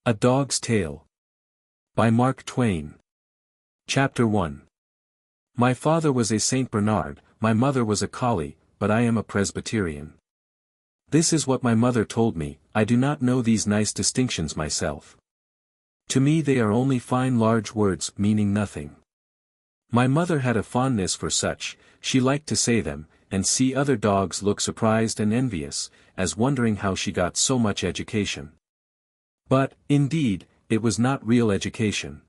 A Dog's Tale. By Mark Twain. Chapter 1. My father was a Saint Bernard, my mother was a collie, but I am a Presbyterian. This is what my mother told me. I do not know these nice distinctions myself. To me they are only fine large words meaning nothing. My mother had a fondness for such, she liked to say them, and see other dogs look surprised and envious, as wondering how she got so much education. But, indeed, it was not real education.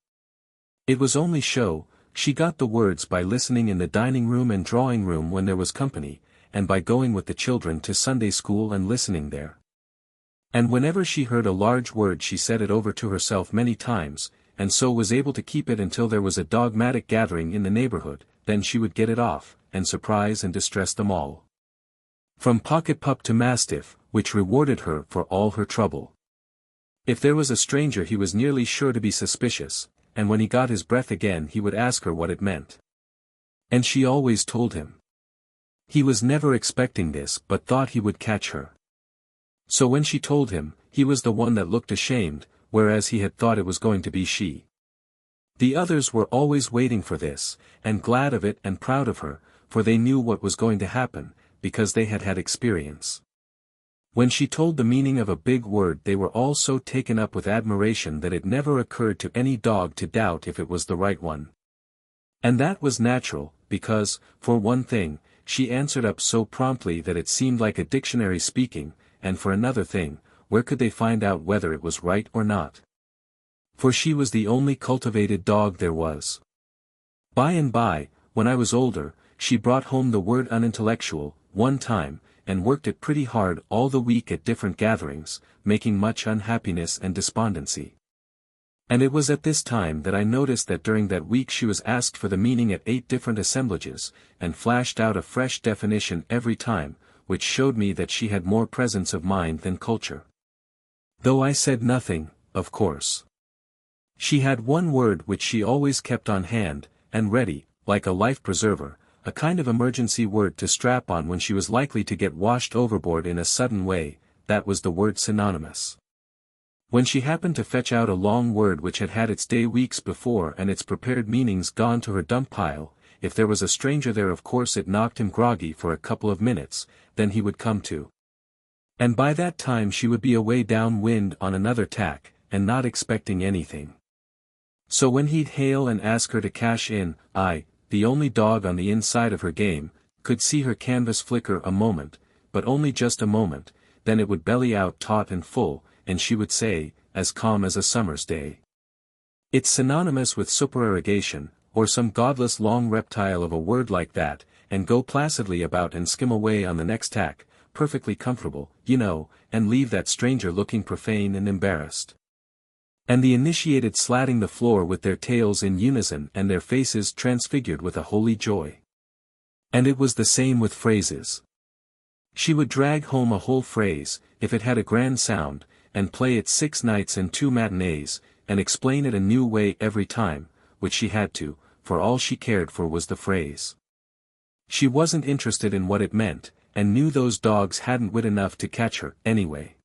It was only show. She got the words by listening in the dining room and drawing room when there was company, and by going with the children to Sunday school and listening there. And whenever she heard a large word she said it over to herself many times, and so was able to keep it until there was a dogmatic gathering in the neighborhood, then she would get it off, and surprise and distress them all. From pocket pup to mastiff, which rewarded her for all her trouble. If there was a stranger he was nearly sure to be suspicious, and when he got his breath again he would ask her what it meant. And she always told him. He was never expecting this but thought he would catch her. So when she told him, he was the one that looked ashamed, whereas he had thought it was going to be she. The others were always waiting for this, and glad of it and proud of her, for they knew what was going to happen, because they had had experience. When she told the meaning of a big word they were all so taken up with admiration that it never occurred to any dog to doubt if it was the right one. And that was natural, because, for one thing, she answered up so promptly that it seemed like a dictionary speaking, and for another thing, where could they find out whether it was right or not? For she was the only cultivated dog there was. By and by, when I was older, she brought home the word unintellectual, one time, and worked it pretty hard all the week at different gatherings, making much unhappiness and despondency. And it was at this time that I noticed that during that week she was asked for the meaning at 8 different assemblages, and flashed out a fresh definition every time, which showed me that she had more presence of mind than culture. Though I said nothing, of course. She had one word which she always kept on hand, and ready, like a life preserver, a kind of emergency word to strap on when she was likely to get washed overboard in a sudden way. That was the word synonymous. When she happened to fetch out a long word which had had its day weeks before and its prepared meanings gone to her dump pile, if there was a stranger there of course it knocked him groggy for a couple of minutes, then he would come to. And by that time she would be away downwind on another tack, and not expecting anything. So when he'd hail and ask her to cash in, I, the only dog on the inside of her game, could see her canvas flicker a moment, but only just a moment, then it would belly out taut and full, and she would say, as calm as a summer's day. It's synonymous with supererogation, or some godless long reptile of a word like that, and go placidly about and skim away on the next tack, perfectly comfortable, you know, and leave that stranger looking profane and embarrassed. And the initiated slatting the floor with their tails in unison and their faces transfigured with a holy joy. And it was the same with phrases. She would drag home a whole phrase, if it had a grand sound, and play it 6 nights and 2 matinees, and explain it a new way every time, which she had to, for all she cared for was the phrase. She wasn't interested in what it meant, and knew those dogs hadn't wit enough to catch her, anyway.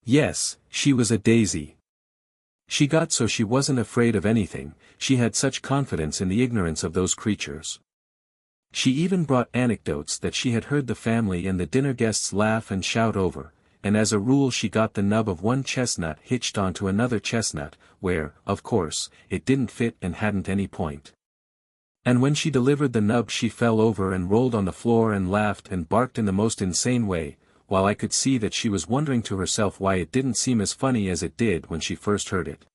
Yes, she was a daisy. She got so she wasn't afraid of anything, she had such confidence in the ignorance of those creatures. She even brought anecdotes that she had heard the family and the dinner guests laugh and shout over, and as a rule she got the nub of one chestnut hitched onto another chestnut, where, of course, it didn't fit and hadn't any point. And when she delivered the nub she fell over and rolled on the floor and laughed and barked in the most insane way, while I could see that she was wondering to herself why it didn't seem as funny as it did when she first heard it.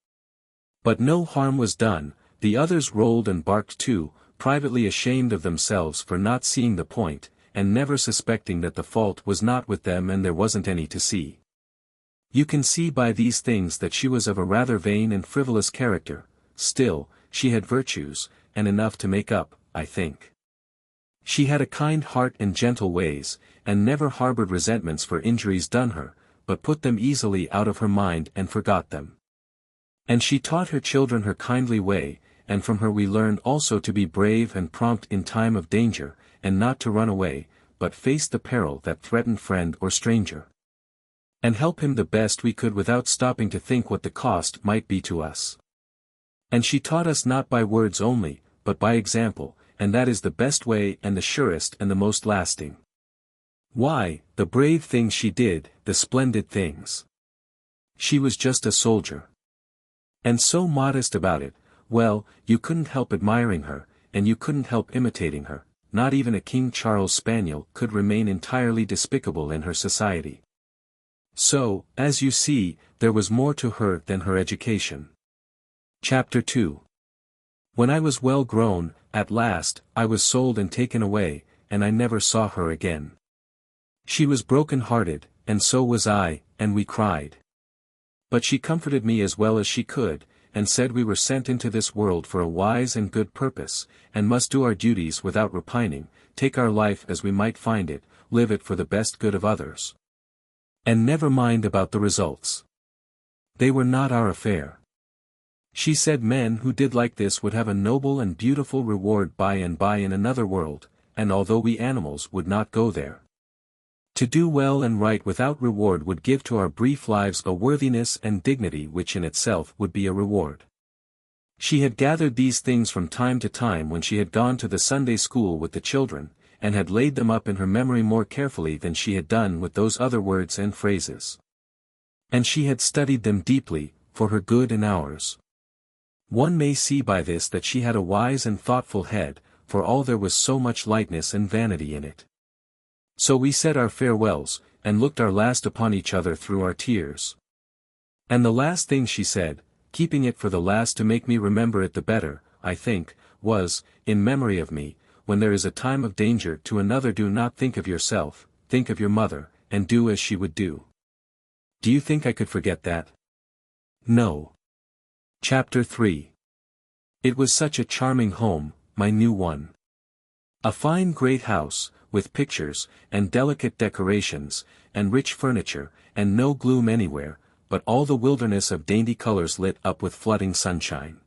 But no harm was done, the others rolled and barked too, privately ashamed of themselves for not seeing the point, and never suspecting that the fault was not with them and there wasn't any to see. You can see by these things that she was of a rather vain and frivolous character, still, she had virtues, and enough to make up, I think. She had a kind heart and gentle ways, and never harbored resentments for injuries done her, but put them easily out of her mind and forgot them. And she taught her children her kindly way, and from her we learned also to be brave and prompt in time of danger, and not to run away, but face the peril that threatened friend or stranger. and help him the best we could without stopping to think what the cost might be to us. And she taught us not by words only, but by example, and that is the best way and the surest and the most lasting. Why, the brave things she did, the splendid things. She was just a soldier. And so modest about it, well, you couldn't help admiring her, and you couldn't help imitating her. Not even a King Charles spaniel could remain entirely despicable in her society. So, as you see, there was more to her than her education. Chapter 2. When I was well grown, at last, I was sold and taken away, and I never saw her again. She was broken-hearted, and so was I, and we cried. But she comforted me as well as she could, and said we were sent into this world for a wise and good purpose, and must do our duties without repining, take our life as we might find it, live it for the best good of others. And never mind about the results. They were not our affair. She said men who did like this would have a noble and beautiful reward by and by in another world, and although we animals would not go there. To do well and right without reward would give to our brief lives a worthiness and dignity which in itself would be a reward. She had gathered these things from time to time when she had gone to the Sunday school with the children, and had laid them up in her memory more carefully than she had done with those other words and phrases. And she had studied them deeply, for her good and ours. One may see by this that she had a wise and thoughtful head, for all there was so much lightness and vanity in it. So we said our farewells, and looked our last upon each other through our tears. And the last thing she said, keeping it for the last to make me remember it the better, I think, was, in memory of me, when there is a time of danger to another do not think of yourself, think of your mother, and do as she would do. Do you think I could forget that? No. Chapter 3. It was such a charming home, my new one. A fine great house, with pictures, and delicate decorations, and rich furniture, and no gloom anywhere, but all the wilderness of dainty colors lit up with flooding sunshine.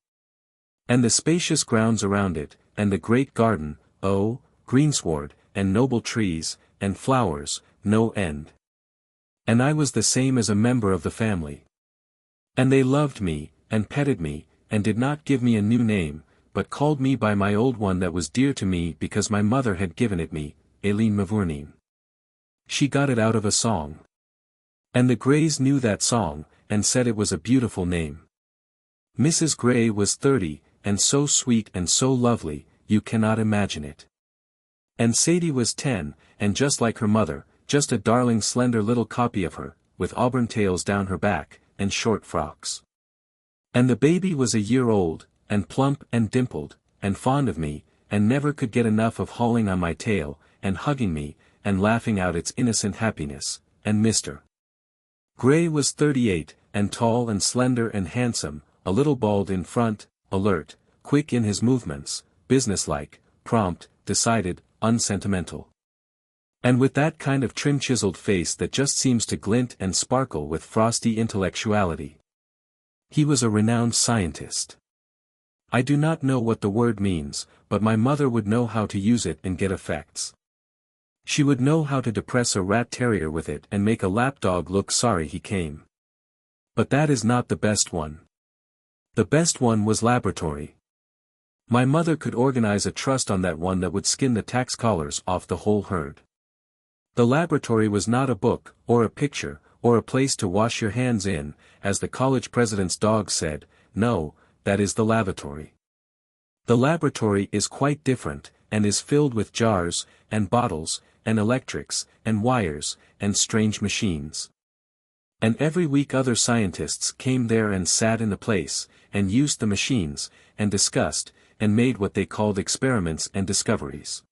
And the spacious grounds around it, and the great garden, oh, greensward, and noble trees, and flowers, no end. And I was the same as a member of the family. And they loved me, and petted me, and did not give me a new name, but called me by my old one that was dear to me because my mother had given it me, Aileen Mavoureen. She got it out of a song. And the Greys knew that song, and said it was a beautiful name. Mrs. Grey was 30, and so sweet and so lovely, you cannot imagine it. And Sadie was 10, and just like her mother, just a darling slender little copy of her, with auburn tails down her back, and short frocks. And the baby was a year old, and plump and dimpled, and fond of me, and never could get enough of hauling on my tail, and hugging me, and laughing out its innocent happiness, and Mr. Grey was 38, and tall and slender and handsome, a little bald in front, alert, quick in his movements, businesslike, prompt, decided, unsentimental. And with that kind of trim chiseled face that just seems to glint and sparkle with frosty intellectuality. He was a renowned scientist. I do not know what the word means, but my mother would know how to use it and get effects. She would know how to depress a rat terrier with it and make a lapdog look sorry he came. But that is not the best one. The best one was laboratory. My mother could organize a trust on that one that would skin the tax collars off the whole herd. The laboratory was not a book, or a picture, or a place to wash your hands in, as the college president's dog said, no, that is the lavatory. The laboratory is quite different, and is filled with jars, and bottles, and electrics, and wires, and strange machines. And every week other scientists came there and sat in the place, and used the machines, and discussed, and made what they called experiments and discoveries.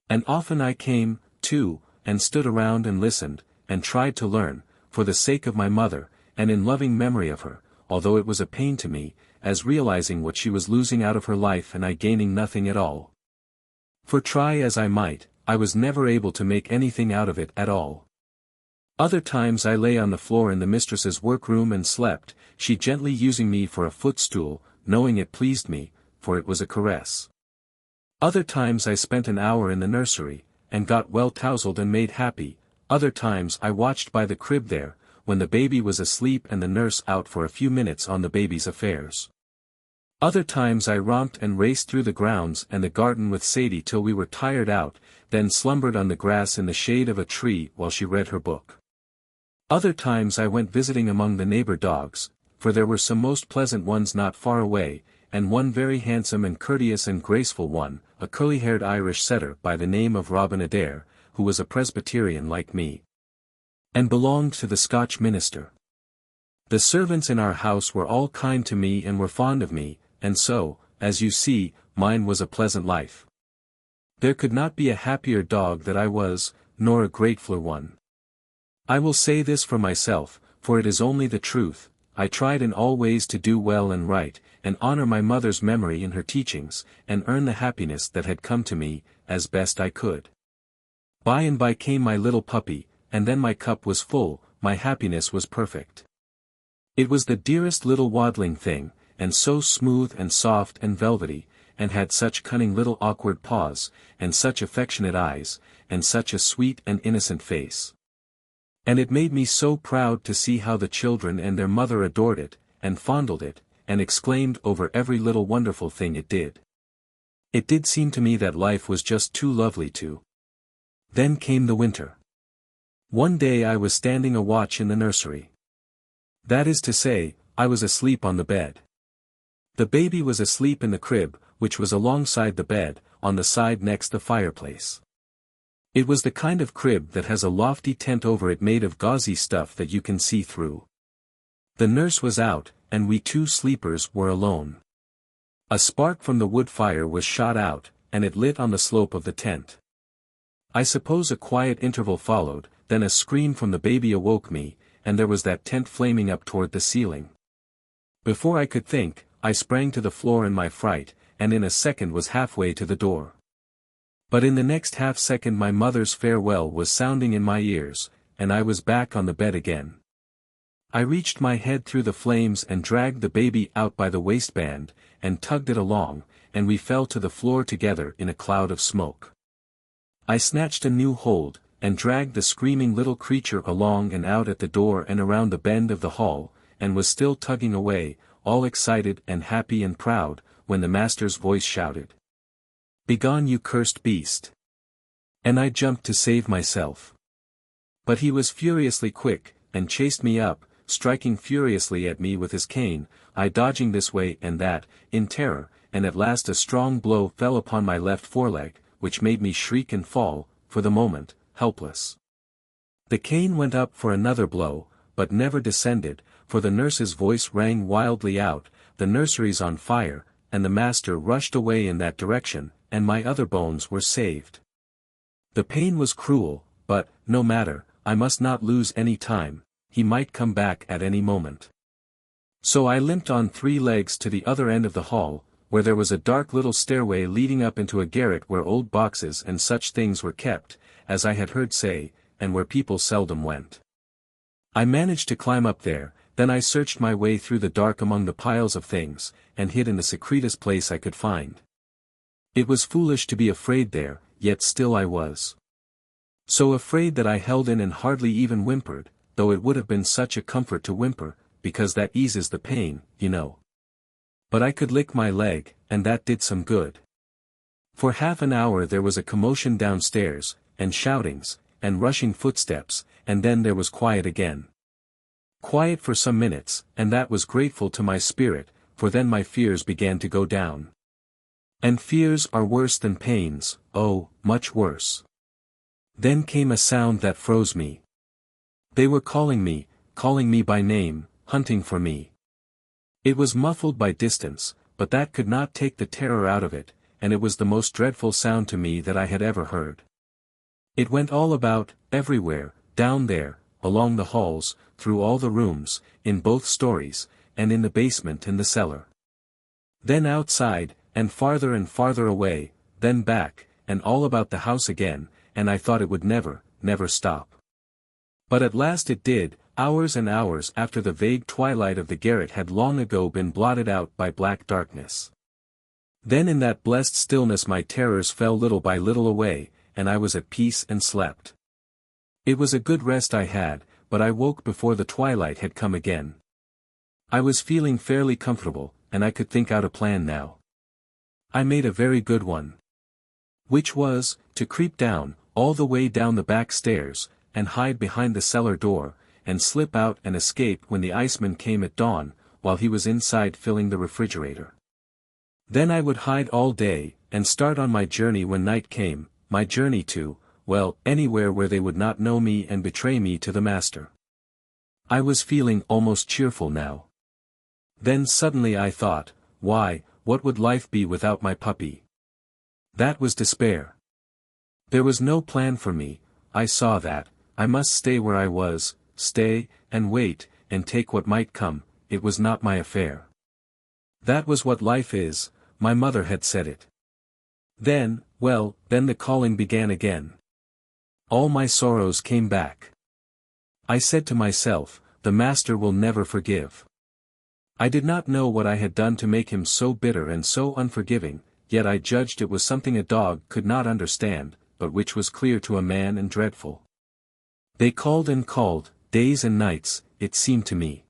And often I came, too, and stood around and listened, and tried to learn, for the sake of my mother, and in loving memory of her, although it was a pain to me, as realizing what she was losing out of her life and I gaining nothing at all. For try as I might, I was never able to make anything out of it at all. Other times I lay on the floor in the mistress's workroom and slept, she gently using me for a footstool, knowing it pleased me, for it was a caress. Other times I spent an hour in the nursery, and got well tousled and made happy, other times I watched by the crib there, when the baby was asleep and the nurse out for a few minutes on the baby's affairs. Other times I romped and raced through the grounds and the garden with Sadie till we were tired out, then slumbered on the grass in the shade of a tree while she read her book. Other times I went visiting among the neighbor dogs, for there were some most pleasant ones not far away, and one very handsome and courteous and graceful one, a curly-haired Irish setter by the name of Robin Adair, who was a Presbyterian like me, and belonged to the Scotch minister. The servants in our house were all kind to me and were fond of me, and so, as you see, mine was a pleasant life. There could not be a happier dog that I was, nor a gratefuler one. I will say this for myself, for it is only the truth, I tried in all ways to do well and right, and honor my mother's memory in her teachings, and earn the happiness that had come to me, as best I could. By and by came my little puppy, and then my cup was full, my happiness was perfect. It was the dearest little waddling thing, and so smooth and soft and velvety, and had such cunning little awkward paws, and such affectionate eyes, and such a sweet and innocent face. And it made me so proud to see how the children and their mother adored it, and fondled it, and exclaimed over every little wonderful thing it did. It did seem to me that life was just too lovely to. Then came the winter. One day I was standing a watch in the nursery. That is to say, I was asleep on the bed. The baby was asleep in the crib, which was alongside the bed, on the side next the fireplace. It was the kind of crib that has a lofty tent over it made of gauzy stuff that you can see through. The nurse was out, and we two sleepers were alone. A spark from the wood fire was shot out, and it lit on the slope of the tent. I suppose a quiet interval followed, then a scream from the baby awoke me, and there was that tent flaming up toward the ceiling. Before I could think, I sprang to the floor in my fright, and in a second was halfway to the door. But in the next half-second my mother's farewell was sounding in my ears, and I was back on the bed again. I reached my head through the flames and dragged the baby out by the waistband, and tugged it along, and we fell to the floor together in a cloud of smoke. I snatched a new hold, and dragged the screaming little creature along and out at the door and around the bend of the hall, and was still tugging away, all excited and happy and proud, when the master's voice shouted, "Begone, you cursed beast!" And I jumped to save myself. But he was furiously quick, and chased me up, striking furiously at me with his cane, I dodging this way and that, in terror, and at last a strong blow fell upon my left foreleg, which made me shriek and fall, for the moment, helpless. The cane went up for another blow, but never descended, for the nurse's voice rang wildly out, "The nursery's on fire," and the master rushed away in that direction, and my other bones were saved. The pain was cruel, but, no matter, I must not lose any time, he might come back at any moment. So I limped on 3 legs to the other end of the hall, where there was a dark little stairway leading up into a garret where old boxes and such things were kept, as I had heard say, and where people seldom went. I managed to climb up there, then I searched my way through the dark among the piles of things, and hid in the secretest place I could find. It was foolish to be afraid there, yet still I was. So afraid that I held in and hardly even whimpered, though it would have been such a comfort to whimper, because that eases the pain, you know. But I could lick my leg, and that did some good. For half an hour there was a commotion downstairs, and shoutings, and rushing footsteps, and then there was quiet again. Quiet for some minutes, and that was grateful to my spirit, for then my fears began to go down. And fears are worse than pains, oh, much worse. Then came a sound that froze me. They were calling me by name, hunting for me. It was muffled by distance, but that could not take the terror out of it, and it was the most dreadful sound to me that I had ever heard. It went all about, everywhere, down there, along the halls, through all the rooms, in both stories, and in the basement and the cellar. Then outside, and farther away, then back, and all about the house again, and I thought it would never, never stop. But at last it did, hours and hours after the vague twilight of the garret had long ago been blotted out by black darkness. Then in that blessed stillness my terrors fell little by little away, and I was at peace and slept. It was a good rest I had, but I woke before the twilight had come again. I was feeling fairly comfortable, and I could think out a plan now. I made a very good one. Which was, to creep down, all the way down the back stairs, and hide behind the cellar door, and slip out and escape when the iceman came at dawn, while he was inside filling the refrigerator. Then I would hide all day, and start on my journey when night came, my journey to, well, anywhere where they would not know me and betray me to the master. I was feeling almost cheerful now. Then suddenly I thought, why, what would life be without my puppy? That was despair. There was no plan for me, I saw that, I must stay where I was, stay, and wait, and take what might come, it was not my affair. That was what life is, my mother had said it. Then, well, then the calling began again. All my sorrows came back. I said to myself, the master will never forgive. I did not know what I had done to make him so bitter and so unforgiving, yet I judged it was something a dog could not understand, but which was clear to a man and dreadful. They called and called, days and nights, it seemed to me.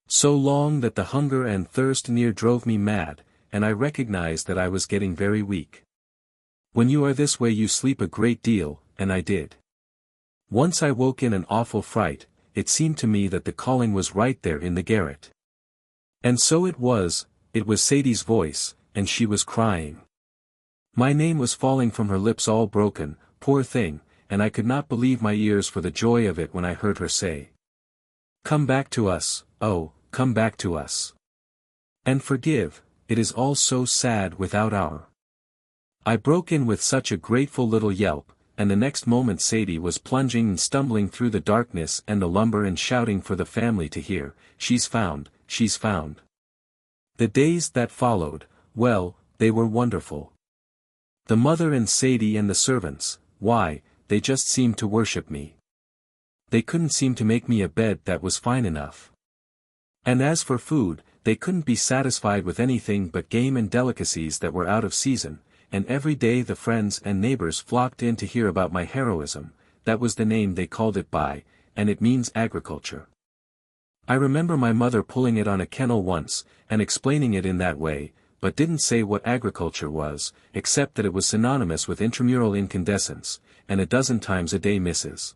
So long that the hunger and thirst near drove me mad, and I recognized that I was getting very weak. When you are this way you sleep a great deal, and I did. Once I woke in an awful fright, it seemed to me that the calling was right there in the garret. And so it was Sadie's voice, and she was crying. My name was falling from her lips all broken, poor thing, and I could not believe my ears for the joy of it when I heard her say, "Come back to us, oh, come back to us. And forgive, it is all so sad without our." I broke in with such a grateful little yelp, and the next moment Sadie was plunging and stumbling through the darkness and the lumber and shouting for the family to hear, "She's found, she's found." The days that followed, well, they were wonderful. The mother and Sadie and the servants, why, they just seemed to worship me. They couldn't seem to make me a bed that was fine enough. And as for food, they couldn't be satisfied with anything but game and delicacies that were out of season, and every day the friends and neighbors flocked in to hear about my heroism, that was the name they called it by, and it means agriculture. I remember my mother pulling it on a kennel once, and explaining it in that way, but didn't say what agriculture was, except that it was synonymous with intramural incandescence, and a dozen times a day Mrs.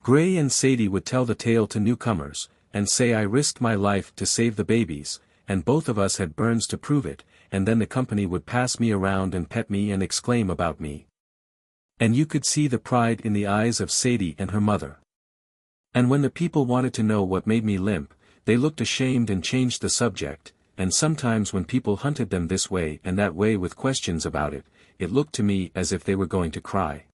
Gray and Sadie would tell the tale to newcomers, and say I risked my life to save the babies, and both of us had burns to prove it, and then the company would pass me around and pet me and exclaim about me. And you could see the pride in the eyes of Sadie and her mother. And when the people wanted to know what made me limp, they looked ashamed and changed the subject, and sometimes when people hunted them this way and that way with questions about it, it looked to me as if they were going to cry.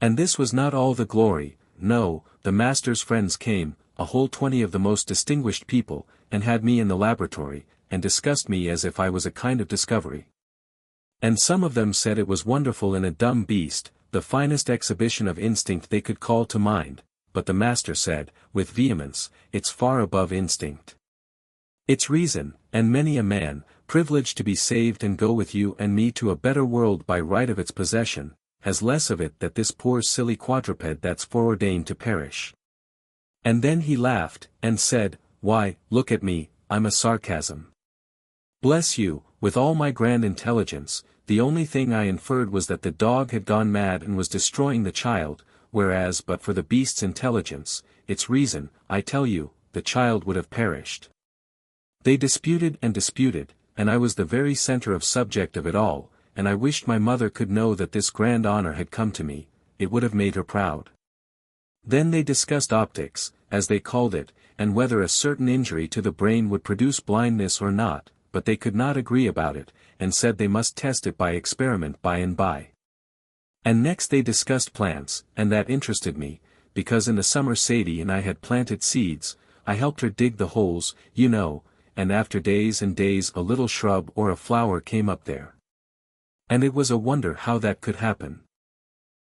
And this was not all the glory, no, the master's friends came, a whole 20 of the most distinguished people, and had me in the laboratory, and discussed me as if I was a kind of discovery. And some of them said it was wonderful in a dumb beast, the finest exhibition of instinct they could call to mind, but the master said, with vehemence, it's far above instinct. It's reason, and many a man, privileged to be saved and go with you and me to a better world by right of its possession, has less of it than this poor silly quadruped that's foreordained to perish. And then he laughed, and said, "Why, look at me, I'm a sarcasm. Bless you, with all my grand intelligence, the only thing I inferred was that the dog had gone mad and was destroying the child, whereas but for the beast's intelligence, its reason, I tell you, the child would have perished." They disputed, and I was the very center of subject of it all, and I wished my mother could know that this grand honor had come to me, it would have made her proud. Then they discussed optics, as they called it, and whether a certain injury to the brain would produce blindness or not, but they could not agree about it, and said they must test it by experiment by and by. And next they discussed plants, and that interested me, because in the summer Sadie and I had planted seeds, I helped her dig the holes, you know, and after days and days a little shrub or a flower came up there. And it was a wonder how that could happen.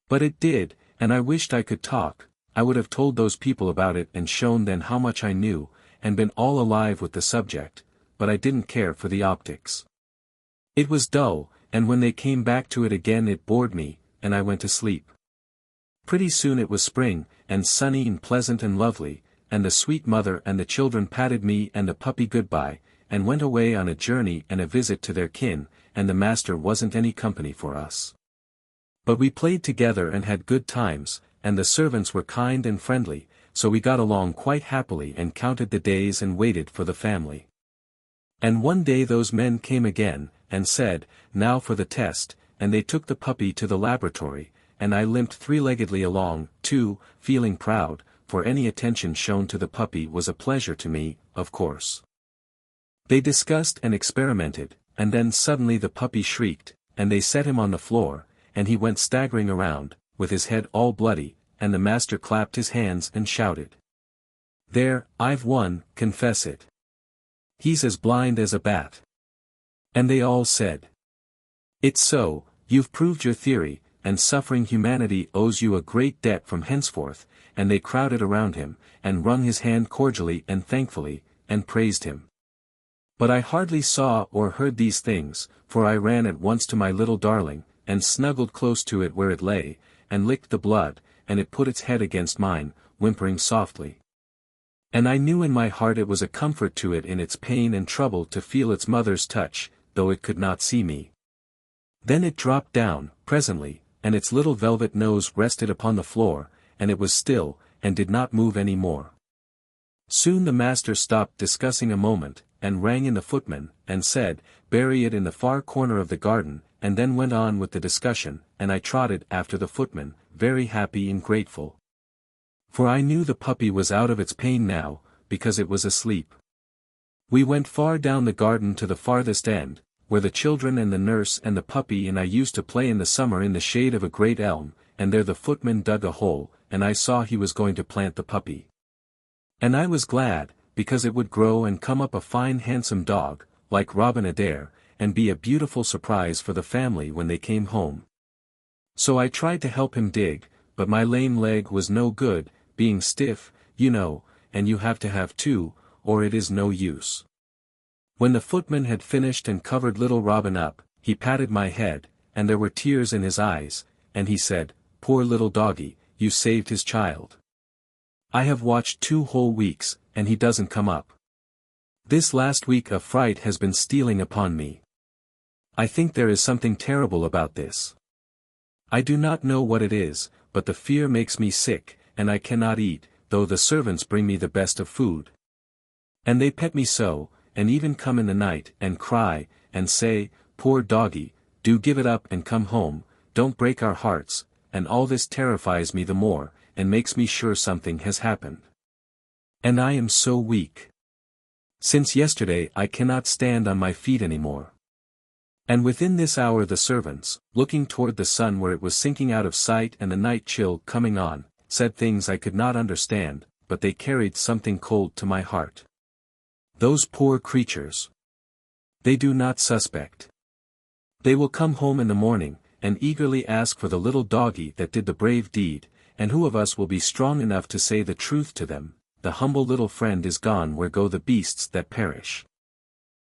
But it did, and I wished I could talk, I would have told those people about it and shown them how much I knew, and been all alive with the subject, but I didn't care for the optics. It was dull, and when they came back to it again it bored me, and I went to sleep. Pretty soon it was spring, and sunny and pleasant and lovely, and the sweet mother and the children patted me and the puppy goodbye, and went away on a journey and a visit to their kin, and the master wasn't any company for us. But we played together and had good times, and the servants were kind and friendly, so we got along quite happily and counted the days and waited for the family. And one day those men came again, and said, "Now for the test," and they took the puppy to the laboratory, and I limped three-leggedly along, too, feeling proud, for any attention shown to the puppy was a pleasure to me, of course. They discussed and experimented, and then suddenly the puppy shrieked, and they set him on the floor, and he went staggering around, with his head all bloody, and the master clapped his hands and shouted, "There, I've won, confess it. He's as blind as a bat." And they all said, "It's so, you've proved your theory, and suffering humanity owes you a great debt from henceforth," and they crowded around him, and wrung his hand cordially and thankfully, and praised him. But I hardly saw or heard these things, for I ran at once to my little darling, and snuggled close to it where it lay, and licked the blood, and it put its head against mine, whimpering softly. And I knew in my heart it was a comfort to it in its pain and trouble to feel its mother's touch, though it could not see me. Then it dropped down, presently, and its little velvet nose rested upon the floor, and it was still, and did not move any more. Soon the master stopped discussing a moment, and rang in the footman, and said, "Bury it in the far corner of the garden," and then went on with the discussion, and I trotted after the footman, very happy and grateful. For I knew the puppy was out of its pain now, because it was asleep. We went far down the garden to the farthest end, where the children and the nurse and the puppy and I used to play in the summer in the shade of a great elm, and there the footman dug a hole, and I saw he was going to plant the puppy. And I was glad, because it would grow and come up a fine handsome dog, like Robin Adair, and be a beautiful surprise for the family when they came home. So I tried to help him dig, but my lame leg was no good, being stiff, you know, and you have to have two, or it is no use. When the footman had finished and covered little Robin up, he patted my head, and there were tears in his eyes, and he said, "Poor little doggy, you saved his child. I have watched 2 whole weeks, and he doesn't come up. This last week a fright has been stealing upon me. I think there is something terrible about this. I do not know what it is, but the fear makes me sick, and I cannot eat, though the servants bring me the best of food. And they pet me so, and even come in the night and cry, and say, 'Poor doggy, do give it up and come home, don't break our hearts,' and all this terrifies me the more, and makes me sure something has happened. And I am so weak. Since yesterday I cannot stand on my feet any more." And within this hour the servants, looking toward the sun where it was sinking out of sight and the night chill coming on, said things I could not understand, but they carried something cold to my heart. Those poor creatures. They do not suspect. They will come home in the morning, and eagerly ask for the little doggy that did the brave deed, and who of us will be strong enough to say the truth to them? The humble little friend is gone where go the beasts that perish.